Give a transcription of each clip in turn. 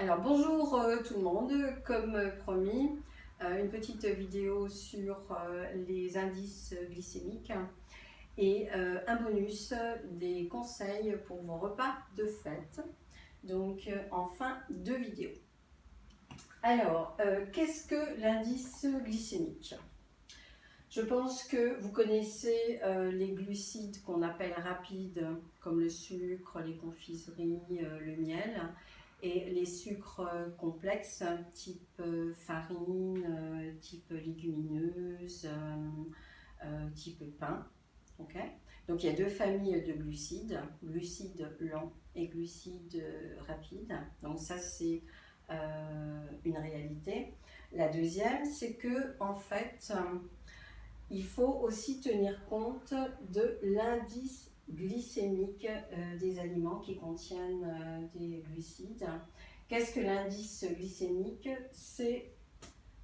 Alors bonjour tout le monde, comme promis, une petite vidéo sur les indices glycémiques et un bonus des conseils pour vos repas de fête, donc en fin de vidéo. Alors, qu'est-ce que l'indice glycémique? Je pense que vous connaissez les glucides qu'on appelle rapides, comme le sucre, les confiseries, le miel, et les sucres complexes, type farine, type légumineuse, type pain. Okay. Donc il y a deux familles de glucides, glucides lents et glucides rapides. Donc ça c'est une réalité. La deuxième, c'est que en fait, il faut aussi tenir compte de l'indice glycémique des aliments qui contiennent des glucides. Qu'est-ce que l'indice glycémique? C'est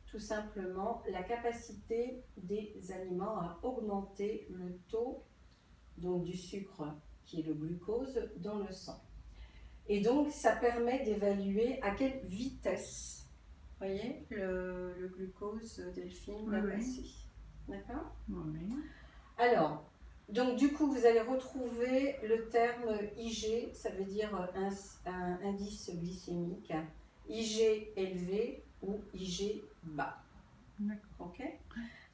tout simplement la capacité des aliments à augmenter le taux donc, du sucre, qui est le glucose, dans le sang. Et donc, ça permet d'évaluer à quelle vitesse, vous voyez, le glucose, Delphine, va passer. D'accord? Oui. Alors, donc du coup, vous allez retrouver le terme IG, ça veut dire un indice glycémique, IG élevé ou IG bas. D'accord. Okay.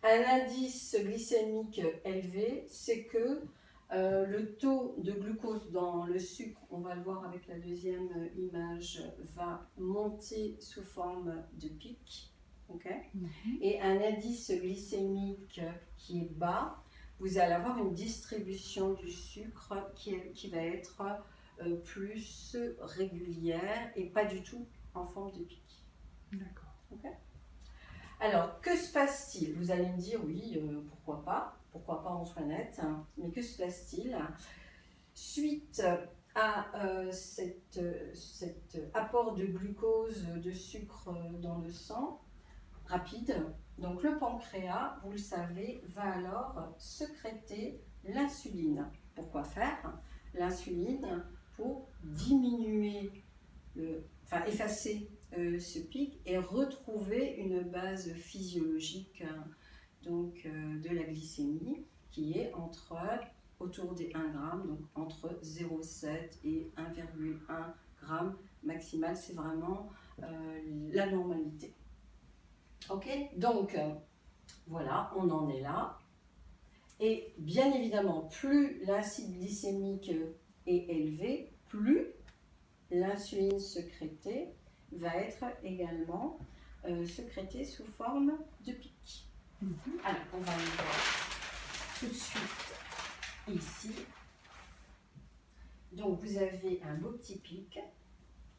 Un indice glycémique élevé, c'est que le taux de glucose dans le sucre, on va le voir avec la deuxième image, va monter sous forme de pic. Okay. Et un indice glycémique qui est bas, vous allez avoir une distribution du sucre qui va être plus régulière et pas du tout en forme de pic. D'accord. Okay. Alors, que se passe-t-il? Vous allez me dire, oui, pourquoi pas Antoinette, hein, mais que se passe-t-il? Suite à cet apport de glucose, de sucre dans le sang, rapide, donc le pancréas, vous le savez, va alors sécréter l'insuline. Pourquoi faire? L'insuline pour diminuer, effacer ce pic et retrouver une base physiologique donc, de la glycémie qui est autour des 1 g, donc entre 0,7 et 1,1 g maximal, c'est vraiment la normalité. Ok, donc voilà, on en est là. Et bien évidemment, plus l'indice glycémique est élevé, plus l'insuline sécrétée va être également sécrétée sous forme de pic. Alors, on va le voir tout de suite ici. Donc, vous avez un beau petit pic.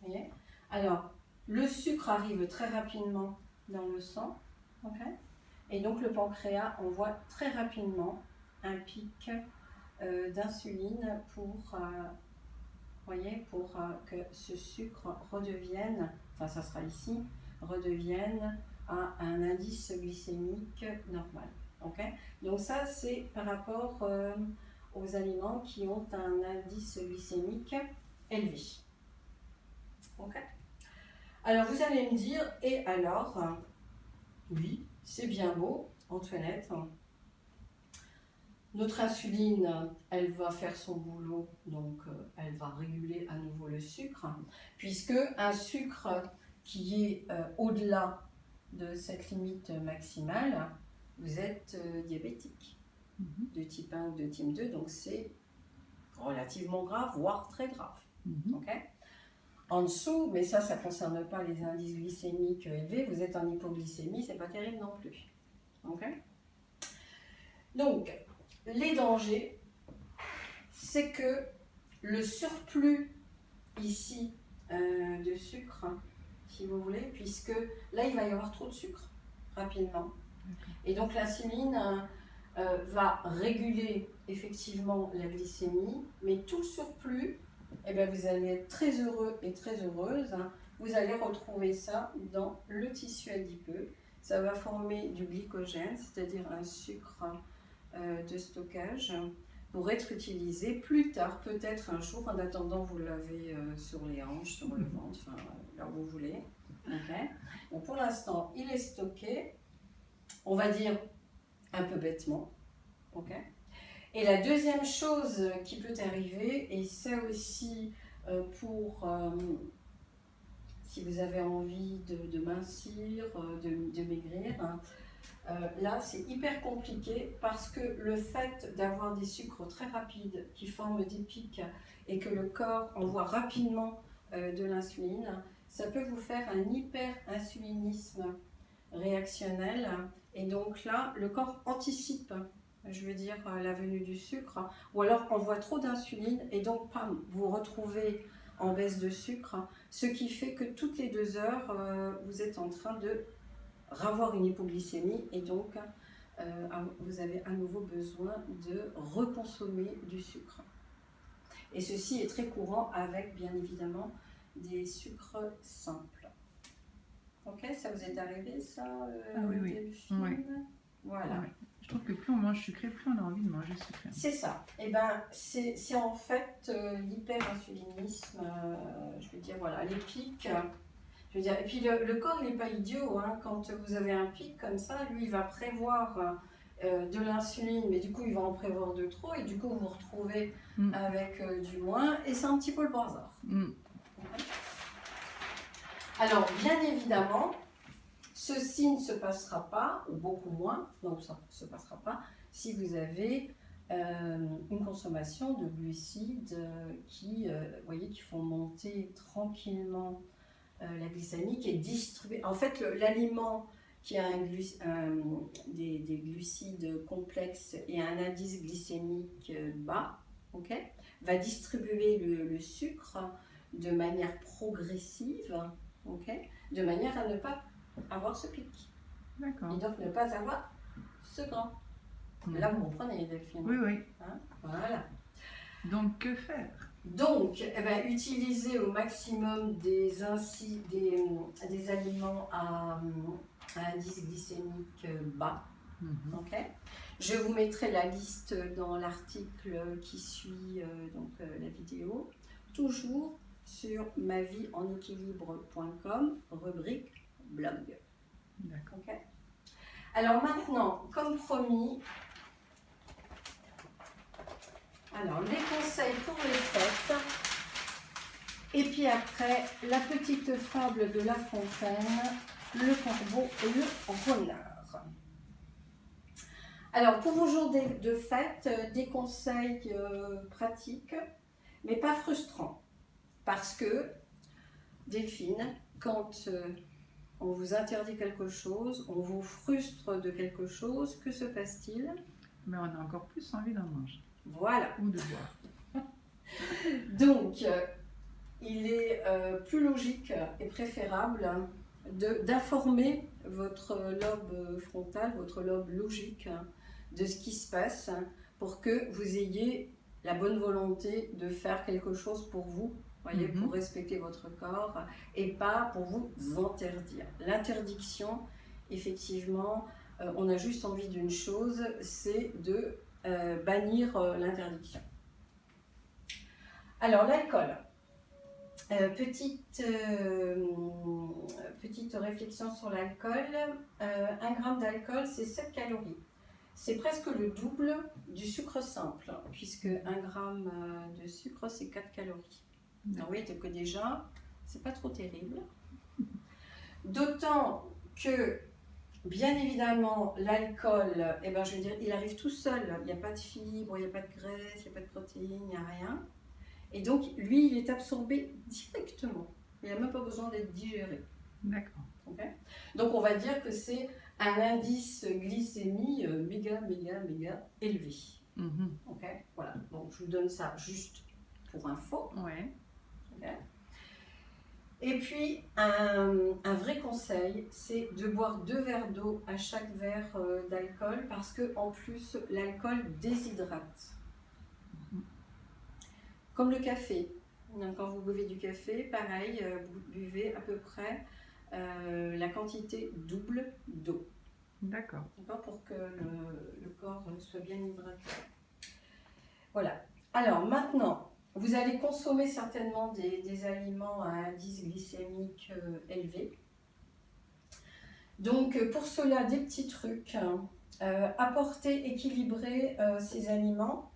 Voyez. Alors, le sucre arrive très rapidement dans le sang, okay. Et donc le pancréas envoie très rapidement un pic d'insuline pour que ce sucre redevienne, enfin ça sera ici, redevienne à un indice glycémique normal. Okay. Donc ça c'est par rapport aux aliments qui ont un indice glycémique élevé. Okay. Alors vous allez me dire, et alors, oui, c'est bien beau, Antoinette, notre insuline, elle va faire son boulot, donc elle va réguler à nouveau le sucre, puisque un sucre qui est au-delà de cette limite maximale, vous êtes diabétique, de type 1 ou de type 2, donc c'est relativement grave, voire très grave. Okay. En dessous, mais ça ne concerne pas les indices glycémiques élevés, vous êtes en hypoglycémie, c'est pas terrible non plus. Okay. Donc, les dangers, c'est que le surplus ici de sucre, si vous voulez, puisque là il va y avoir trop de sucre rapidement. Et donc l'insuline va réguler effectivement la glycémie, mais tout le surplus, eh bien, vous allez être très heureux et très heureuse. Vous allez retrouver ça dans le tissu adipeux. Ça va former du glycogène, c'est-à-dire un sucre de stockage pour être utilisé plus tard, peut-être un jour. En attendant, vous l'avez sur les hanches, sur le ventre, enfin, là où vous voulez. Okay. Donc pour l'instant, il est stocké, on va dire un peu bêtement. Okay. Et la deuxième chose qui peut arriver, et ça aussi pour si vous avez envie de mincir, de maigrir, hein, là c'est hyper compliqué parce que le fait d'avoir des sucres très rapides qui forment des pics et que le corps envoie rapidement de l'insuline, ça peut vous faire un hyperinsulinisme réactionnel et donc là le corps anticipe, je veux dire, la venue du sucre, ou alors envoie trop d'insuline et donc pam, vous retrouvez en baisse de sucre, ce qui fait que toutes les 2 heures vous êtes en train de ravoir une hypoglycémie et donc vous avez à nouveau besoin de reconsommer du sucre. Et ceci est très courant avec bien évidemment des sucres simples. Ok, ça vous est arrivé ça, oui, Delphine? Oui. Voilà. Oui. Je trouve que plus on mange sucré, plus on a envie de manger sucré. C'est ça. Et ben, c'est en fait l'hyperinsulinisme. Je veux dire, voilà, les pics. Je veux dire, et puis le corps, il n'est pas idiot. Hein. Quand vous avez un pic comme ça, lui, il va prévoir de l'insuline, mais du coup, il va en prévoir de trop, et du coup, vous vous retrouvez avec du moins, et c'est un petit peu le bazar. Alors, bien évidemment, ceci ne se passera pas, ou beaucoup moins, donc ça ne se passera pas, si vous avez une consommation de glucides qui, voyez, qui font monter tranquillement la glycémie, qui est distribuée. En fait, l'aliment qui a des glucides complexes et un indice glycémique bas, okay, va distribuer le sucre de manière progressive, okay, de manière à ne pas avoir ce pic. D'accord. Et donc ne pas avoir ce gras. Là, vous comprenez, Delphine. Oui, oui. Hein, voilà. Donc, que faire? Donc, utiliser au maximum des aliments à indice glycémique bas. Okay. Je vous mettrai la liste dans l'article qui suit la vidéo, toujours sur mavienenéquilibre.com, rubrique blog. D'accord. Okay. Alors maintenant, comme promis, alors les conseils pour les fêtes, et puis après la petite fable de La Fontaine, le corbeau et le renard. Alors pour vos jours de fête, des conseils pratiques, mais pas frustrants, parce que Delphine, quand on vous interdit quelque chose, on vous frustre de quelque chose, que se passe-t-il? Mais on a encore plus envie d'en manger. Voilà. Ou de boire. Donc, il est plus logique et préférable d'informer votre lobe frontal, votre lobe logique, de ce qui se passe pour que vous ayez la bonne volonté de faire quelque chose pour vous, voyez, pour respecter votre corps et pas pour vous interdire. L'interdiction, effectivement, on a juste envie d'une chose, c'est de bannir l'interdiction. Alors l'alcool, petite réflexion sur l'alcool, 1 gramme d'alcool c'est 7 calories. C'est presque le double du sucre simple, puisque 1 gramme de sucre c'est 4 calories. Donc oui, que déjà, c'est pas trop terrible. D'autant que, bien évidemment, l'alcool, je veux dire, il arrive tout seul. Il n'y a pas de fibres, il n'y a pas de graisse, il n'y a pas de protéines, il n'y a rien. Et donc, lui, il est absorbé directement. Il n'a même pas besoin d'être digéré. D'accord. Okay. Donc, on va dire que c'est un indice glycémie méga élevé. Okay. Voilà. Donc, je vous donne ça juste pour info. Ouais. Okay. Et puis, un vrai conseil, c'est de boire 2 verres d'eau à chaque verre d'alcool parce que en plus, l'alcool déshydrate. Comme le café. Donc, quand vous buvez du café, pareil, vous buvez à peu près la quantité double d'eau. D'accord. Pour que le corps soit bien hydraté. Voilà. Alors maintenant, vous allez consommer certainement des aliments à indice glycémique élevé. Donc pour cela, des petits trucs. Apporter, équilibrer ces aliments.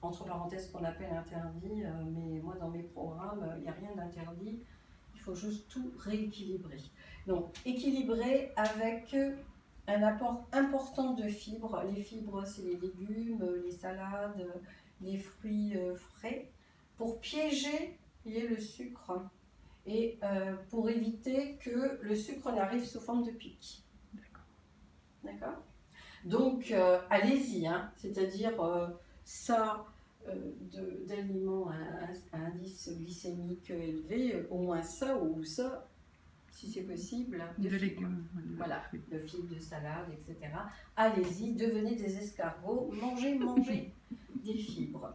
Entre parenthèses, qu'on appelle interdit, mais moi dans mes programmes, il n'y a rien d'interdit. Il faut juste tout rééquilibrer. Donc, équilibrer avec un apport important de fibres. Les fibres, c'est les légumes, les salades, les fruits frais, pour piéger le sucre et pour éviter que le sucre n'arrive sous forme de pic. D'accord ? Donc, allez-y, hein, c'est-à-dire ça d'aliments à indice glycémique élevé, au moins ça ou ça, si c'est possible, de légumes, voilà, de fibres, de salade, etc. Allez-y, devenez des escargots, mangez des fibres.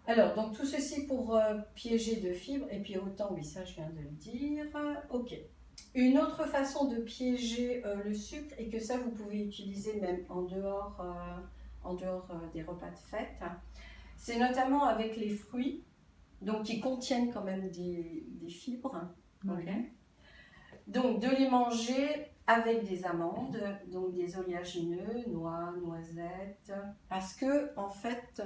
Alors, donc tout ceci pour piéger de fibres, et puis autant, oui, ça je viens de le dire, ok. Une autre façon de piéger le sucre, et que ça vous pouvez utiliser même en dehors des repas de fête, c'est notamment avec les fruits, donc qui contiennent quand même des fibres. Okay. Donc de les manger avec des amandes, donc des oléagineux, noix, noisettes, parce que en fait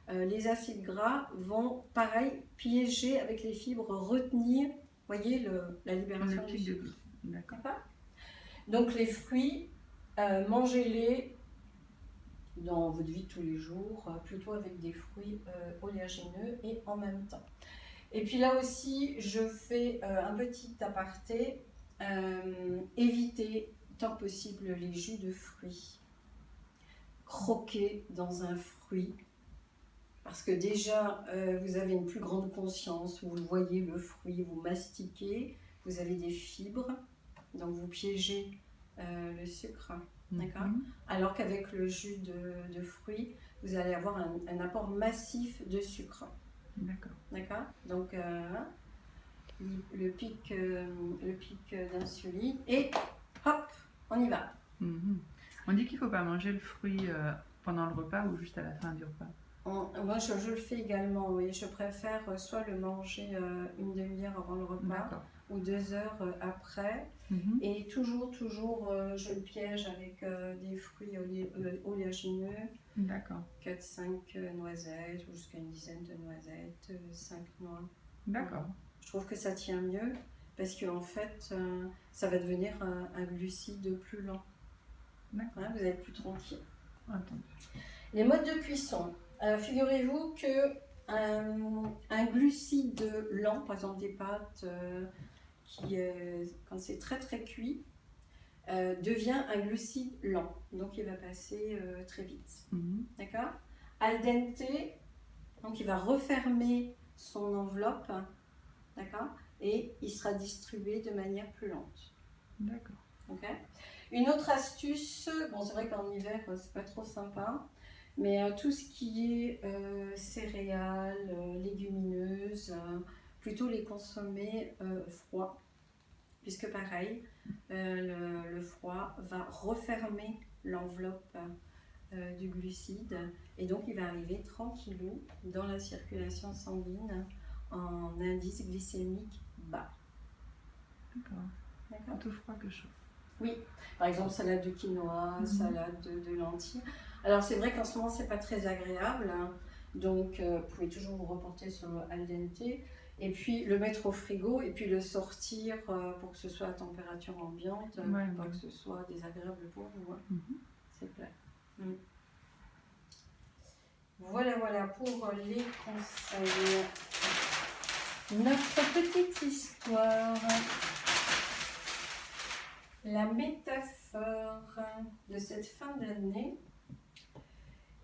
les acides gras vont pareil piéger avec les fibres, retenir, voyez, la libération du sucre. D'accord. Donc les fruits, mangez-les dans votre vie de tous les jours, plutôt avec des fruits oléagineux et en même temps. Et puis là aussi, je fais un petit aparté, évitez tant que possible les jus de fruits. Croquez dans un fruit, parce que déjà, vous avez une plus grande conscience, vous voyez le fruit, vous mastiquez, vous avez des fibres, donc vous piégez le sucre. D'accord. Alors qu'avec le jus de fruits, vous allez avoir un apport massif de sucre. D'accord. D'accord. Donc, le pic d'insuline, et hop, on y va. On dit qu'il ne faut pas manger le fruit pendant le repas ou juste à la fin du repas. Moi, je le fais également, oui. Je préfère soit le manger une demi-heure avant le repas ou 2 heures après. Et toujours, je le piège avec des fruits oléagineux. D'accord. 4-5 noisettes ou jusqu'à une dizaine de noisettes, 5 noix. D'accord. Je trouve que ça tient mieux parce qu'en fait, ça va devenir un glucide plus lent. D'accord. Vous allez être plus tranquille. Entendu. Les modes de cuisson. Figurez-vous que un glucide lent, par exemple des pâtes qui, quand c'est très très cuit, devient un glucide lent. Donc il va passer très vite. D'accord ? Al dente, donc il va refermer son enveloppe, d'accord ? Et il sera distribué de manière plus lente. D'accord. Okay ? Une autre astuce, bon c'est vrai qu'en hiver c'est pas trop sympa, mais tout ce qui est céréales, légumineuses, plutôt les consommer froids, puisque pareil, le froid va refermer l'enveloppe du glucide, et donc il va arriver tranquillou dans la circulation sanguine en indice glycémique bas. D'accord. Plutôt froid que chaud. Oui, par exemple salade de quinoa, salade de lentilles. Alors c'est vrai qu'en ce moment c'est pas très agréable, hein. Donc vous pouvez toujours vous reporter sur le al dente et puis le mettre au frigo et puis le sortir pour que ce soit à température ambiante, pour pas que ce soit désagréable pour vous. Hein. C'est clair. Voilà pour les conseils. Notre petite histoire. La métaphore de cette fin d'année,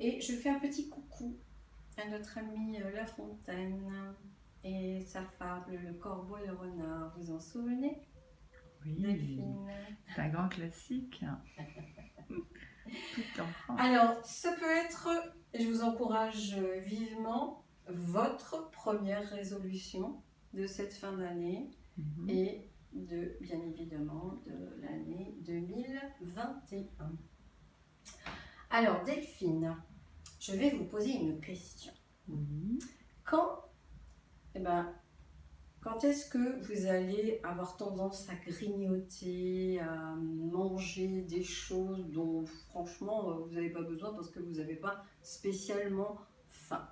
et je fais un petit coucou à notre ami La Fontaine et sa fable Le Corbeau et le Renard, vous en souvenez? Oui, Delphine. C'est un grand classique. Tout enfant. Alors, ça peut être, je vous encourage vivement, votre première résolution de cette fin d'année et bien évidemment de l'année 2021. Alors Delphine, je vais vous poser une question. Oui. Quand, eh ben, quand est-ce que vous allez avoir tendance à grignoter, à manger des choses dont franchement vous n'avez pas besoin parce que vous n'avez pas spécialement faim?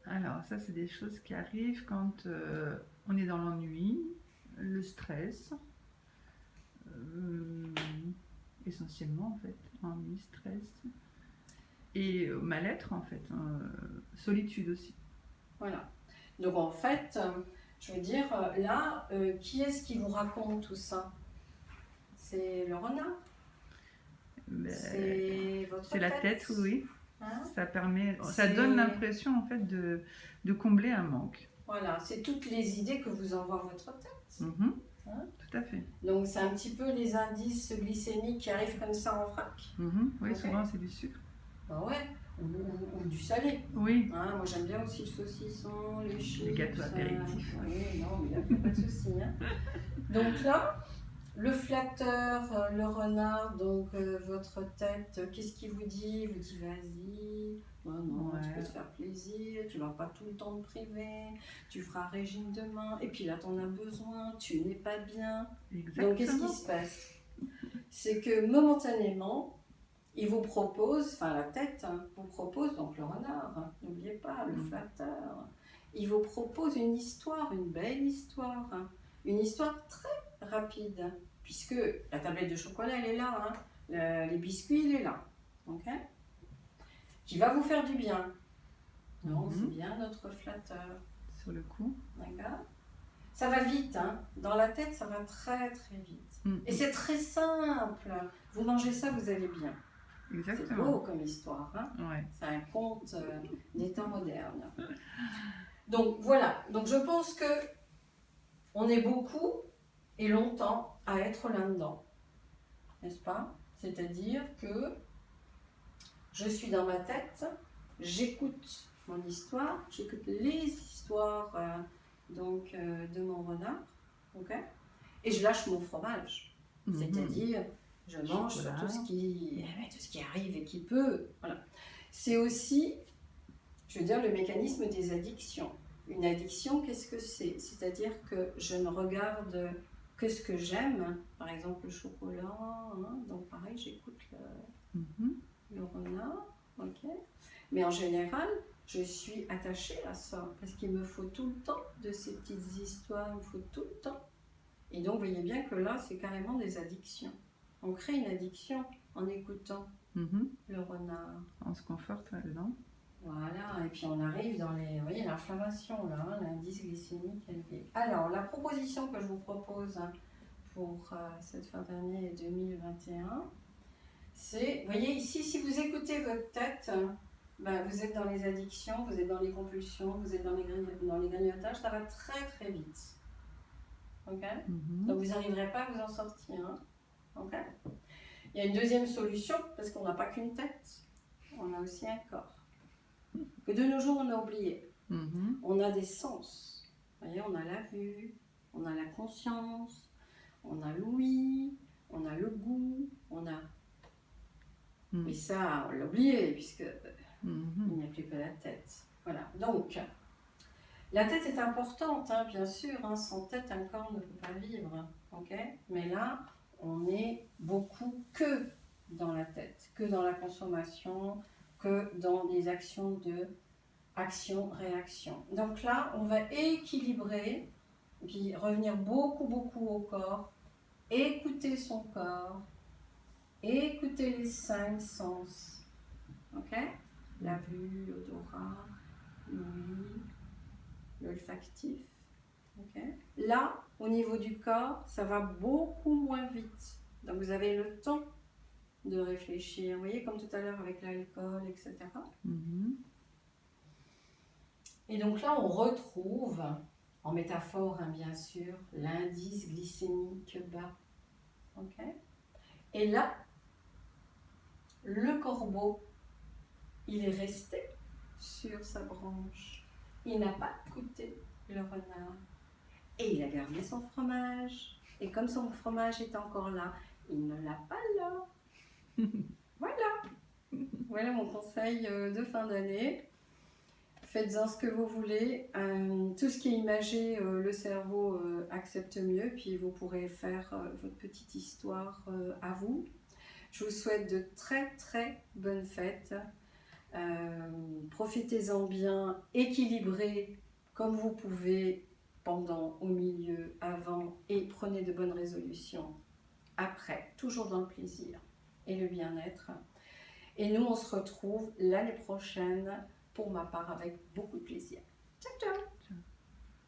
Alors, ça, c'est des choses qui arrivent quand on est dans l'ennui, le stress, euh, essentiellement, en fait. Ennui, stress. Et mal-être, en fait. Solitude aussi. Voilà. Donc en fait, je veux dire, là, qui est-ce qui vous raconte tout ça? C'est le renard? Ben, C'est votre c'est la tête, oui. Hein? Ça permet, ça C'est- donne l'impression, en fait, de combler un manque. Voilà, c'est toutes les idées que vous envoie votre tête. Mhm. Hein? Tout à fait. Donc c'est un petit peu les indices glycémiques qui arrivent comme ça en vrac. Mhm. Oui, Ok. souvent, c'est du sucre. Ben ouais, ou du salé. Oui. Hein, moi j'aime bien aussi le saucisson, les chips. Les gâteaux apéritifs. Oui, non, mais il n'y a pas de souci. Hein. Donc là, le flatteur, le renard, donc votre tête, qu'est-ce qu'il vous dit? Il vous dit vas-y, oh non, tu peux te faire plaisir, tu vas pas tout le temps te priver, tu feras un régime demain, et puis là t'en as besoin, tu n'es pas bien. Exactement. Donc qu'est-ce qui se passe? C'est que momentanément, il vous propose, enfin la tête vous propose, donc le renard, n'oubliez pas, le flatteur, il vous propose une histoire, une belle histoire, une histoire très rapide, puisque la tablette de chocolat elle est là, les biscuits il est là, ok, qui va vous faire du bien. Non, c'est bien notre flatteur. Sur le coup. D'accord. Ça va vite, dans la tête ça va très très vite. Et c'est très simple, vous mangez ça, vous allez bien. Exactement. C'est beau comme histoire, Ouais. C'est un conte des temps modernes. Donc voilà, donc je pense que on est beaucoup et longtemps à être là-dedans, n'est-ce pas? C'est-à-dire que je suis dans ma tête, j'écoute mon histoire, j'écoute les histoires de mon renard, ok? Et je lâche mon fromage, c'est-à-dire je mange sur tout ce qui arrive et qui peut. Voilà. C'est aussi, je veux dire, le mécanisme des addictions. Une addiction, qu'est-ce que c'est? C'est-à-dire que je ne regarde que ce que j'aime, par exemple le chocolat, donc pareil, j'écoute le renard, ok? Mais en général, je suis attachée à ça, parce qu'il me faut tout le temps de ces petites histoires, il me faut tout le temps. Et donc, vous voyez bien que là, c'est carrément des addictions. On crée une addiction en écoutant le renard. On se conforte là-dedans. Voilà, et puis on arrive dans les, vous voyez, l'inflammation, là, l'indice glycémique élevé. Alors, la proposition que je vous propose pour cette fin d'année 2021, c'est, vous voyez ici, si vous écoutez votre tête, vous êtes dans les addictions, vous êtes dans les compulsions, vous êtes dans les grignotages, ça va très très vite. Ok. Donc vous n'arriverez pas à vous en sortir. Ok. Il y a une deuxième solution, parce qu'on n'a pas qu'une tête, on a aussi un corps. Que de nos jours on a oublié. On a des sens. Vous voyez, on a la vue, on a la conscience, on a l'ouïe, on a le goût, on a... Mais ça, on l'a oublié, puisque il n'y a plus que la tête. Voilà. Donc, la tête est importante, bien sûr. Sans tête, un corps ne peut pas vivre. Okay. Mais là, on est beaucoup que dans la tête, que dans la consommation, que dans des actions de action-réaction. Donc là, on va équilibrer, puis revenir beaucoup au corps, écouter son corps, écouter les 5 sens. Ok? La vue, l'odorat, l'ouïe, l'olfactif. Okay. Là, au niveau du corps, ça va beaucoup moins vite. Donc vous avez le temps de réfléchir. Vous voyez, comme tout à l'heure avec l'alcool, etc. Et donc là, on retrouve, en métaphore bien sûr, l'indice glycémique bas. Okay. Et là, le corbeau, il est resté sur sa branche. Il n'a pas écouté le renard. Et il a gardé son fromage. Et comme son fromage est encore là, il ne l'a pas là. Voilà. Voilà mon conseil de fin d'année. Faites-en ce que vous voulez. Tout ce qui est imagé, le cerveau accepte mieux. Puis vous pourrez faire votre petite histoire à vous. Je vous souhaite de très très bonnes fêtes. Profitez-en bien, équilibrez comme vous pouvez pendant, au milieu, avant et prenez de bonnes résolutions après, toujours dans le plaisir et le bien-être. Et nous, on se retrouve l'année prochaine, pour ma part, avec beaucoup de plaisir. Ciao, ciao!